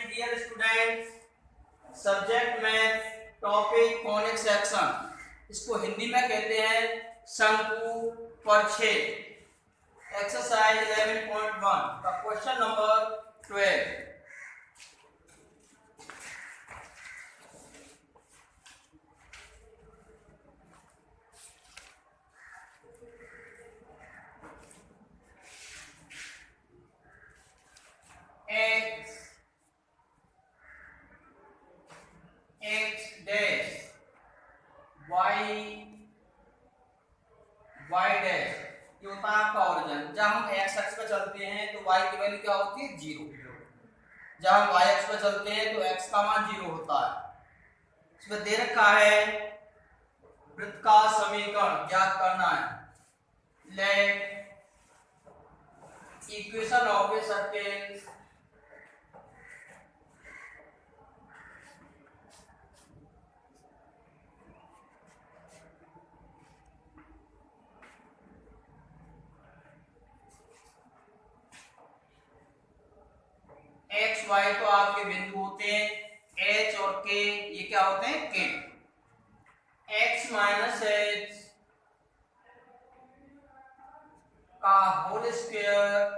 Dear students, subject math, topic conic section, इसको हिंदी में कहते हैं शंकु परिच्छेद। एक्सरसाइज 11.1 का question number 12। x dash y dash, ये होता है आपका ओरिजिन। जब हम x अक्ष पे चलते हैं तो y की वैल्यू क्या होती है? 0। जब हम y अक्ष पे चलते हैं तो x का मान 0 होता है। इसमें दे रखा है वृत्त का समीकरण ज्ञात करना है। Let equation of a certain X Y तो आपके बिंदु होते हैं एच और के, ये क्या होते हैं? के। एक्स माइनस एच का whole square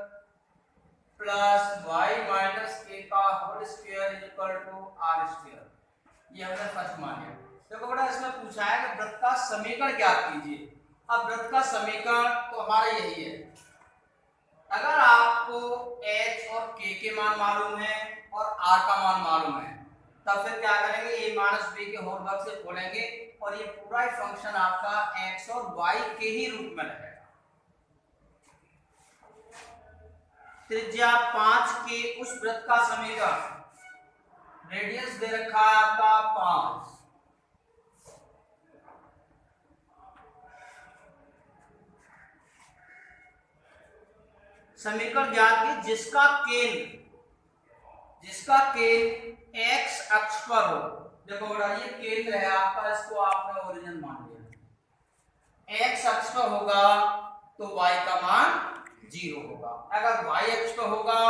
plus Y minus K का whole square is equal to R square, ये हमने फर्स्ट मान लिया। देखो बेटा, इसमें पूछा है कि वृत्त का समीकरण ज्ञात कीजिए। अब वृत्त का समीकरण तो हमारा यही है। अगर आपको h और k के मान मालूम है और r का मान मालूम है, तब फिर क्या करेंगे? a माइनस b के होल वर्ग से खोलेंगे और ये पूरा ही फंक्शन आपका x और y के ही रूप में रहेगा। त्रिज्या 5 के उस वृत्त का समीकरण, रेडियस दे रखा है आपका 5, समीकरण ज्ञात की जिसका केंद्र x अक्ष पर हो। देखो बेटा, ये केंद्र है आपका, इसको आपने ओरिजिन मान लिया। x अक्ष पर होगा तो y का मान 0 होगा। अगर y अक्ष पर होगा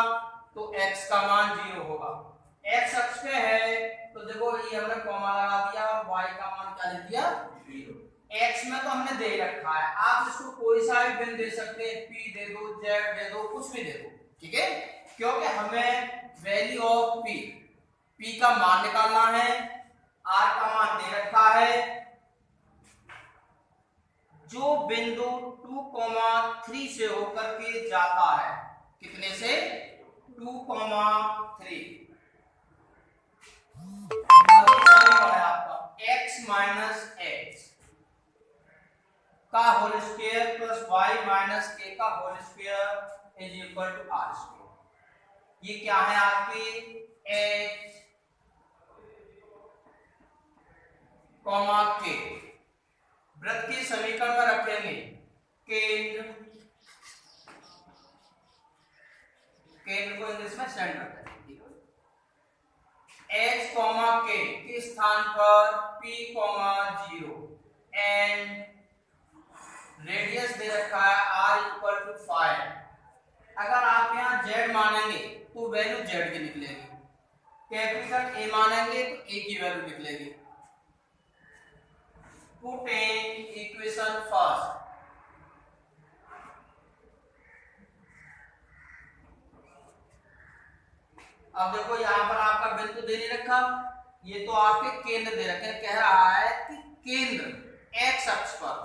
तो x का मान 0 होगा। x अक्ष पे है तो देखो ये हमने कॉमा लगा दिया और y का मान क्या लिख दिया? 0। x में तो हमने दे रखा है, आप इसको कोई सा भी बिंदु दे सकते हैं, p दे दो, z दे दो, कुछ भी दे दो, ठीक है? क्योंकि हमें वैल्यू ऑफ p का मान निकालना है, r का मान दे रखा है। जो बिंदु 2,3 से होकर के जाता है, कितने से? 2,3। आपका x माइनस एच का whole square plus Y minus K का whole square is equal to R square. ये क्या है आपकी? h कॉमा के। वृत्त के समीकरण में रखेंगे केंद्र को इंग्लिश में सेंटर करेंगे। h कॉमा के स्थान पर p कॉमा 0 एंड रेडियस दे रखा है r इक्वल टू 5। अगर आप यहाँ z मानेंगे तो वैल्यू z की निकलेगी, कैपिटल A मानेंगे तो a की वैल्यू निकलेगी। Put in equation first. अब देखो यहाँ पर आपका बिंदु दे नहीं रखा, ये तो आपके केंद्र दे रखे हैं। कह रहा है कि केंद्र x अक्ष पर,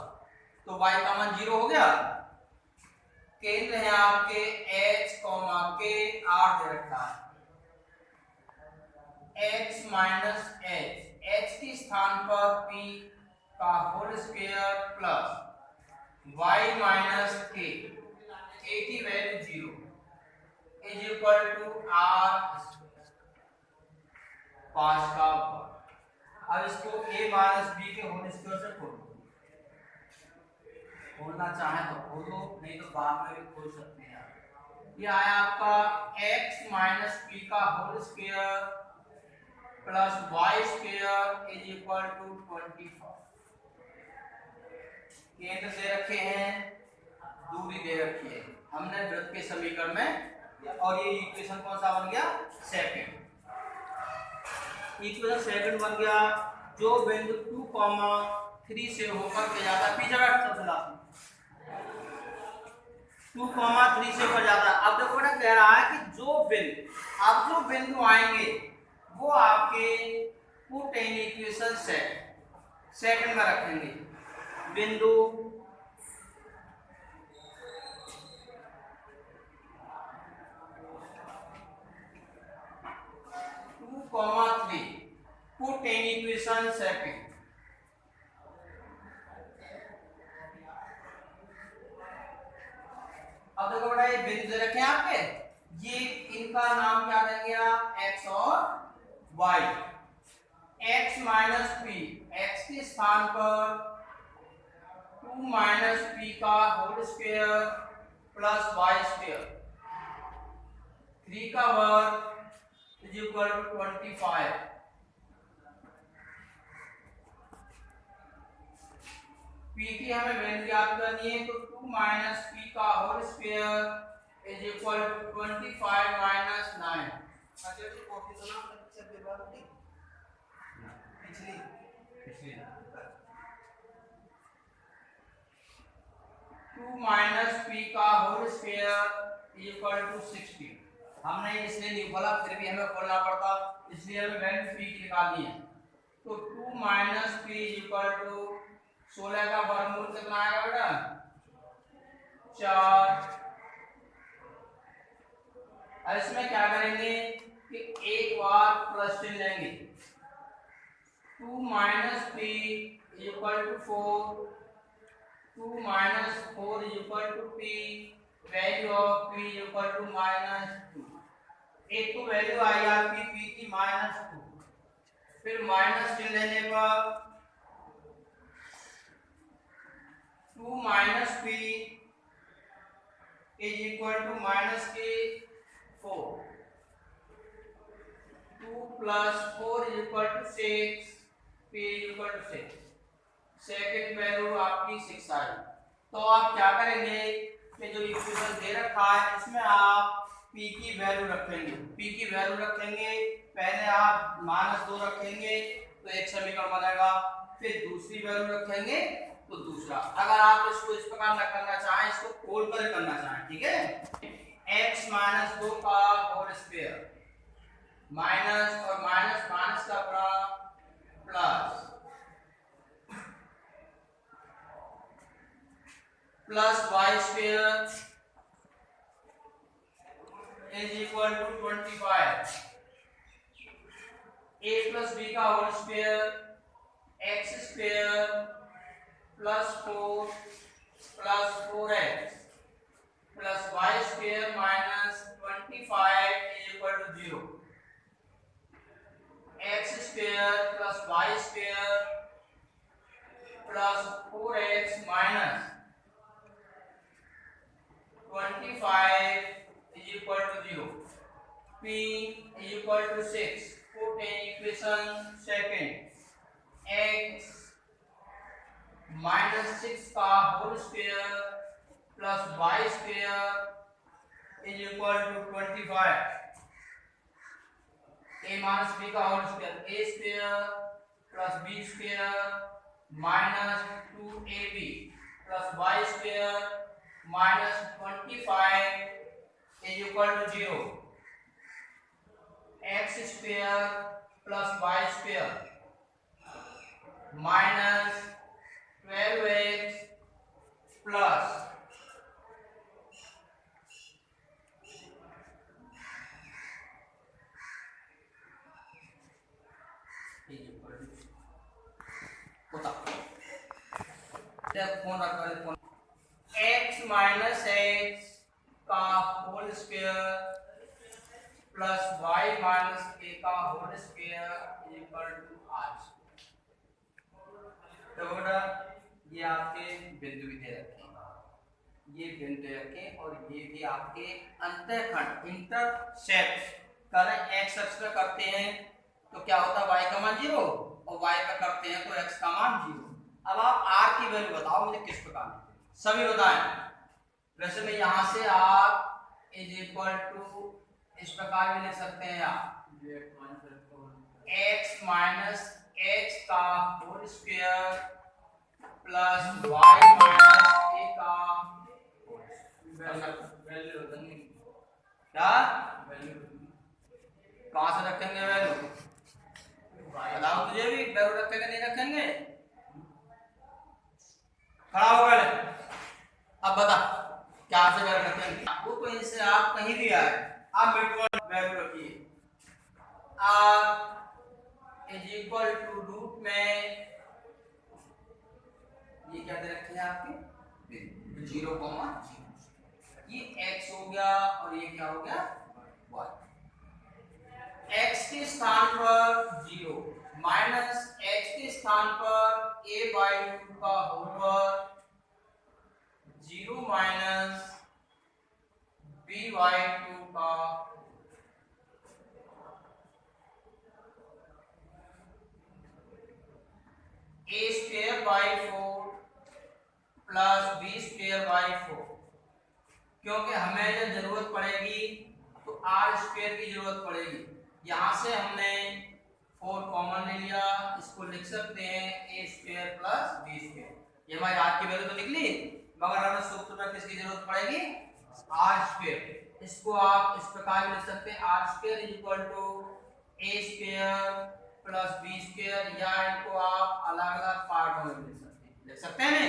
तो y का मान 0 हो गया। केंद्र है आपके h के, r दे रखा है x माइनस h के स्थान पर p का whole square plus y minus k की value 0 is equal to r 5 का वर्ग। अब इसको a माइनस b के होल स्क्वायर से खोल दो। खोलना चाहे तो खोल दो, नहीं तो बाद में भी खोल सकते हैं। ये आया आपका x माइनस p का whole square plus y square is equal to 25। केंद्र दे रखे हैं, दूरी दे रखी है हमने वृत्त के समीकरण में, और ये इक्वेशन कौन सा बन गया? सेकंड। इक्वेशन सेकंड बन गया जो बिंदु 2,3 से होकर के जाता है, पीछे बैठ सबसे लास्ट में 2,3 से होकर जाता है। अब देखो बेटा कह रहा है कि जो बिंदु आएंगे वो आपके पुट इन इक्वेशन सेकंड में रखेंगे। बिंदु 2,3 पुट इन इक्वेशन सेकंड। अब देखो बेटा ये बिंदु दे रखे हैं आपके, ये इनका नाम क्या देंगे आप, x और y। x minus P, x के स्थान पर 2 माइनस पी का whole square plus Y square 3 का वर्ग इज इक्वल टू 25। पी की हमें वैल्यू याद करनी है, तो 2 माइनस पी का whole square is equal to 25 minus 9। Ajay ji copy तो ना पिक्चर के बाद पिछली 2 माइनस पी का whole square is equal to 60। हमने इसलिए नहीं बोला, फिर भी हमें खोलना पड़ता, इसलिए हमें वैल्यू पी की निकालनी है। तो 2 minus P is equal to 16 का वर्गमूल कितना आएगा बेटा, 4। अब इसमें क्या करेंगे कि एक बार प्लस चिन्ह लेंगे, 2 minus P equal to 4, 2 minus 4 equal to P, value of P equal to -2। एक तो वैल्यू आई आपकी पी की -2, फिर माइनस चिन्ह लेने पर 2 minus P is equal to minus के 4, 2 plus 4 is equal to 6, P is equal to 6। Second value आपकी 6 आई। तो आप क्या करेंगे कि जो इक्वेशन दे रखा है इसमें आप पी की वैल्यू रखेंगे, पहले आप -2 रखेंगे तो एक समीकरण बनेगा, फिर दूसरी वैल्यू रखेंगे तो दूसरा। अगर आप इसको इस प्रकार न करना चाहें, इसको खोल कर करना चाहें, ठीक है, x माइनस 2 का होल स्क्वायर माइनस और माइनस माइनस का plus Y square is equal to 25। a plus b का whole square x square plus 4 plus 4x plus Y square minus 25 is equal to 0। x square plus Y square plus 4x minus 25 is equal to 0. P is equal to 6. Put in equation second. X minus 6 का whole square plus y square is equal to 25. A minus b का whole square, a square plus b square minus 2ab plus y square minus 25 is equal to 0. X square plus y square minus 12x plus x minus x का whole square plus y minus a का whole square equal to r। तो बेटा ये आपके बिंदु भी दे रखे हैं, ये बिंदु रखें और ये भी आपके अंतःखंड इंटरसेप्ट करें x अक्ष पे करते हैं तो क्या होता है y का मान 0 और y पे करते हैं तो x का मान 0। अब आप r की वैल्यू बताओ मुझे किस प्रकार, सभी बताएं। वैसे में यहाँ से आप इज इक्वल टू इस प्रकार भी लिख सकते हैं आप x माइनस h का whole square plus y minus a का वैल्यू क्या कहाँ से रखेंगे वैल्यू? बताओ तुझे भी वैल्यू रखेंगे नहीं रखेंगे? खड़ा हो गए। अब बता क्या से वैल्यू रखेंगे? वो तो इनसे आप कहीं भी आए आप मिड पॉइंट वैल्यू रखिए। आप इज इक्वल टू रूट में ये क्या दे रखे हैं आपके 0,0, ये x हो गया और ये क्या हो गया y। x के स्थान पर 0 माइनस h के स्थान पर a/2 का होल 0 माइनस b/2 का a square by 4 plus b square by 4। क्योंकि हमें जब जरूरत पड़ेगी तो r स्क्वायर की जरूरत पड़ेगी। यहां से हमने 4 कॉमन ले लिया, इसको लिख सकते हैं a square plus b square. ये हमारी r की वैल्यू तो निकली, मगर हमें सूत्र में किसकी जरूरत पड़ेगी? r square. इसको आप इस प्रकार लिख सकते हैं r square is equal to a square plus b square, या इनको आप अलग अलग पार्ट में लिख सकते हैं नहीं?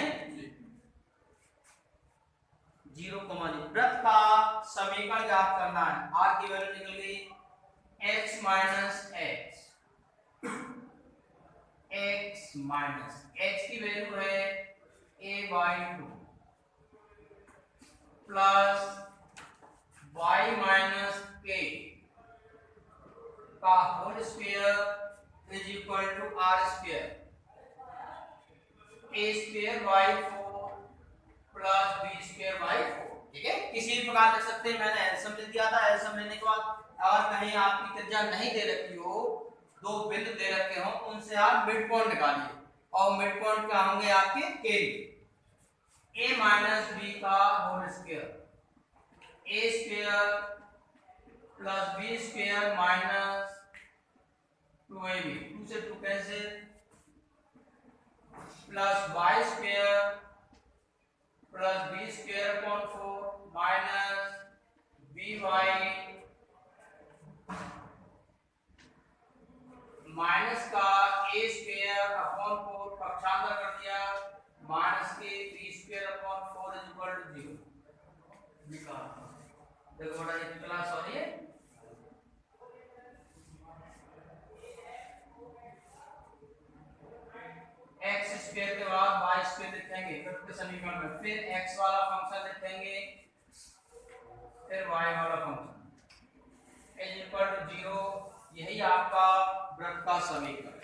0,0 वृत्त का समीकरण ज्ञात करना है। r की वैल्यू निकल गई x माइनस x की वैल्यू है a/2 plus y minus k का whole square is equal to r square. a square by 4 plus b square by 4। ठीक है, किसी भी प्रकार लिख सकते हैं। मैंने एलसीएम लिख दिया था। एलसीएम लेने के बाद अगर कहीं आपकी त्रिज्या नहीं दे रखी हो, दो बिंदु दे रखे हो, उनसे आप मिड पॉइंट निकालिए और मिड पॉइंट क्या होंगे आपके के a माइनस b का whole square a square plus b square minus 2ab, 2 से 2 cancel, plus y square plus b square upon 4 minus by minus का a स्क्वायर अपॉन 4 पक्षांतर कर दिया, माइनस के b square upon 4 is equal to 0 निकाल। देखो बड़ा ये कितना सॉरी है, x स्क्वायर के बाद y स्क्वायर लिखेंगे फिर समीकरण में, फिर x वाला फंक्शन लिखेंगे, फिर y वाला फंक्शन इज इक्वल टू 0। यही आपका वृत्त का समीकरण।